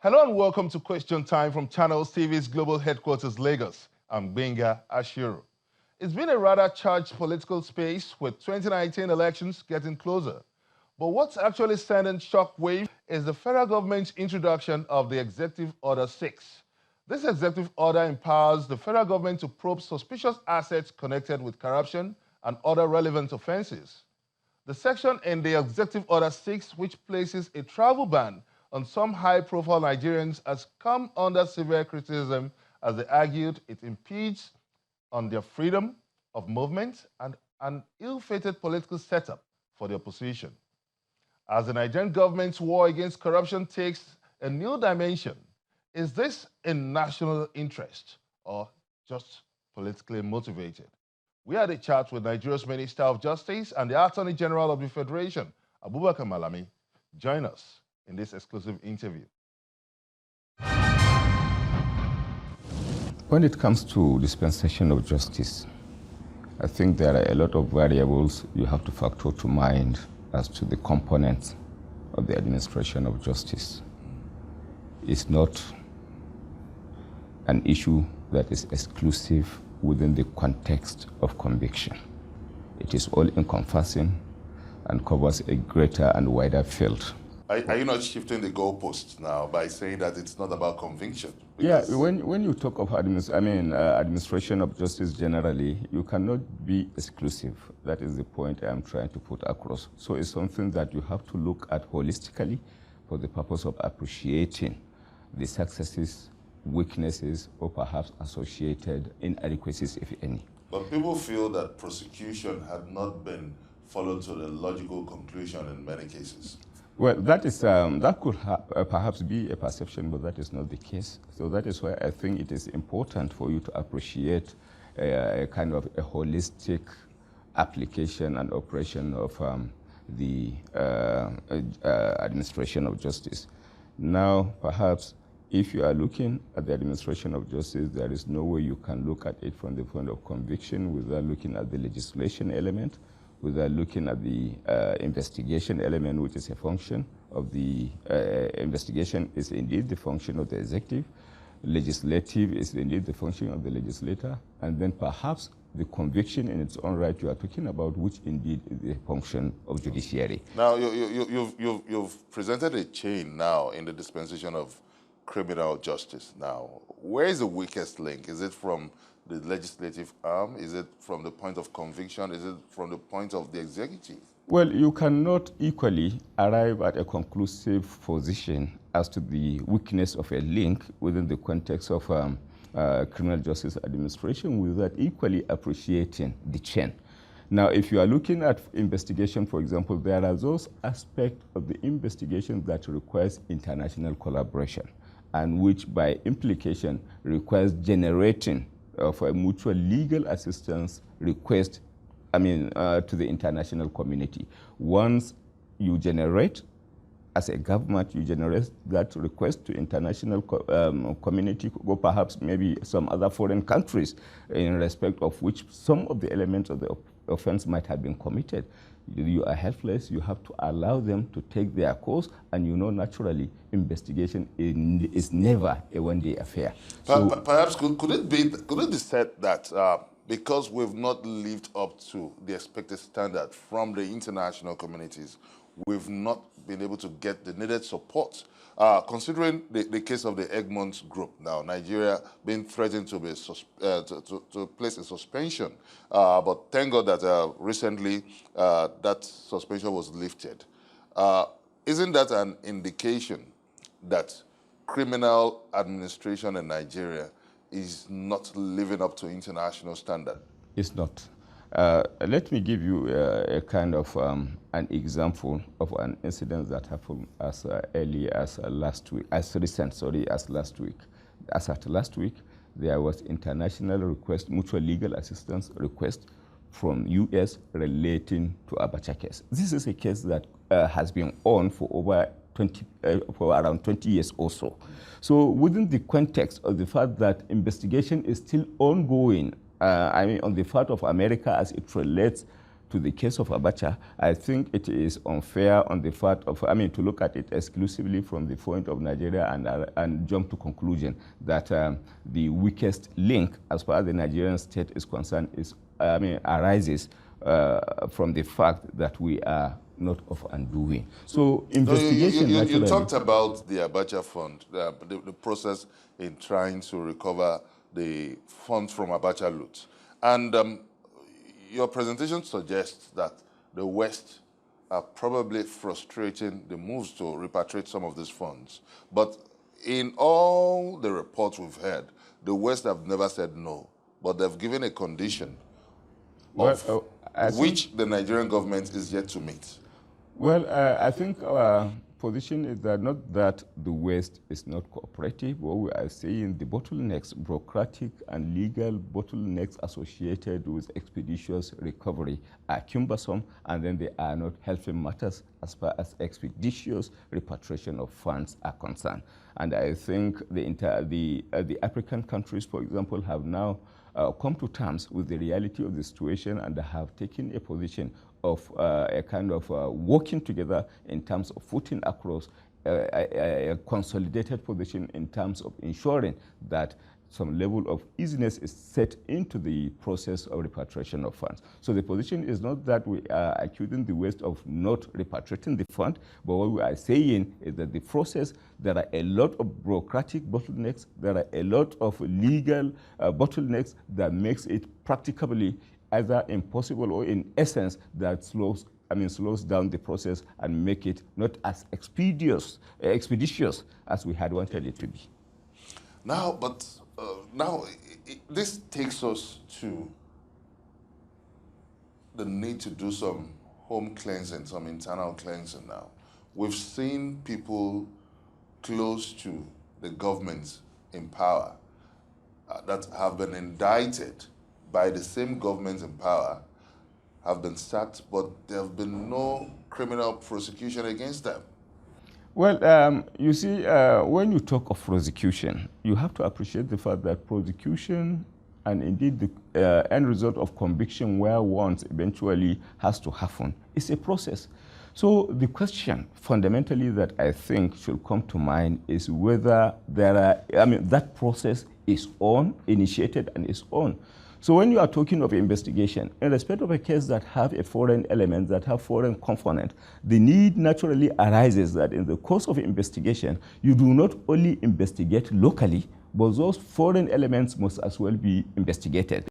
Hello and welcome to Question Time from Channels TV's global headquarters, Lagos. I'm Benga Ashiru. It's been a rather charged political space with 2019 elections getting closer. But what's actually sending shockwave is the federal government's introduction of the Executive Order 6. This executive order empowers the federal government to probe suspicious assets connected with corruption and other relevant offenses. The section in the Executive Order 6, which places a travel ban on some high-profile Nigerians, has come under severe criticism as they argued it impedes on their freedom of movement and an ill-fated political setup for the opposition. As the Nigerian government's war against corruption takes a new dimension, is this in national interest or just politically motivated? We had a chat with Nigeria's Minister of Justice and the Attorney General of the Federation, Abubakar Malami. Join us in this exclusive interview. When it comes to dispensation of justice, I think there are a lot of variables you have to factor to mind as to the components of the administration of justice. It's not an issue that is exclusive within the context of conviction. It is all encompassing and covers a greater and wider field. Are you not shifting the goalposts now by saying that it's not about conviction? Yeah, when you talk of administration of justice generally, you cannot be exclusive. That is the point I am trying to put across. So it's something that you have to look at holistically for the purpose of appreciating the successes, weaknesses, or perhaps associated inadequacies, if any. But people feel that prosecution had not been followed to the logical conclusion in many cases. Well, that could perhaps be a perception, but that is not the case. So that is why I think it is important for you to appreciate a kind of a holistic application and operation of the administration of justice. Now, perhaps, if you are looking at the administration of justice, there is no way you can look at it from the point of conviction without looking at the legislation element, without looking at the investigation element, which is a function of the investigation is indeed the function of the executive, legislative is indeed the function of the legislator, and then perhaps the conviction in its own right you are talking about, which indeed is the function of judiciary. Now, you've presented a chain now in the dispensation of criminal justice. Now, where is the weakest link? Is it from the legislative arm? Is it from the point of conviction? Is it from the point of the executive? Well, you cannot equally arrive at a conclusive position as to the weakness of a link within the context of criminal justice administration without equally appreciating the chain. Now, if you are looking at investigation, for example, there are those aspects of the investigation that requires international collaboration and which by implication requires generating of a mutual legal assistance request, to the international community. Once you generate, as a government, you generate that request to international community, or perhaps maybe some other foreign countries in respect of which some of the elements of the offense might have been committed. You are helpless, you have to allow them to take their course, and naturally, investigation is never a one-day affair. Perhaps could it be said that because we've not lived up to the expected standard from the international communities, we've not been able to get the needed support? Considering the case of the Egmont group now, Nigeria being threatened to be to place a suspension, but thank God that recently that suspension was lifted. Isn't that an indication that criminal administration in Nigeria is not living up to international standard? It's not. Let me give you a kind of an example of an incident that happened as early as last week, as last week. As at last week, there was international request, mutual legal assistance request from U.S. relating to Abacha case. This is a case that has been on for around 20 years or so. So within the context of the fact that investigation is still ongoing, on the part of America as it relates to the case of Abacha, I think it is unfair on the fact of, to look at it exclusively from the point of Nigeria and jump to conclusion that the weakest link as far as the Nigerian state is concerned arises from the fact that we are not of undoing. So investigation. You talked about the Abacha Fund, the process in trying to recover the funds from Abacha loot. And your presentation suggests that the West are probably frustrating the moves to repatriate some of these funds. But in all the reports we've heard, the West have never said no, but they've given a condition which the Nigerian government is yet to meet. Well, I think our position is that not that the West is not cooperative, but we are saying the bottlenecks, bureaucratic and legal bottlenecks associated with expeditious recovery are cumbersome, and then they are not helping matters as far as expeditious repatriation of funds are concerned. And I think the African countries, for example, have now come to terms with the reality of the situation and have taken a position of a kind of working together in terms of putting across a consolidated position in terms of ensuring that some level of easiness is set into the process of repatriation of funds. So the position is not that we are accusing the West of not repatriating the fund, but what we are saying is that the process, there are a lot of bureaucratic bottlenecks, there are a lot of legal bottlenecks that makes it practically either impossible or in essence that slows down the process and make it not as expeditious as we had wanted it to be. Now, this takes us to the need to do some home cleansing, some internal cleansing now. We've seen people close to the government in power that have been indicted by the same government in power, have been sacked, but there have been no criminal prosecution against them. Well, you see, when you talk of prosecution, you have to appreciate the fact that prosecution and indeed the end result of conviction where one eventually has to happen is a process. So the question fundamentally that I think should come to mind is whether that process is initiated and is on. So when you are talking of investigation, in respect of a case that have a foreign element, that have foreign component, the need naturally arises that in the course of investigation, you do not only investigate locally, but those foreign elements must as well be investigated.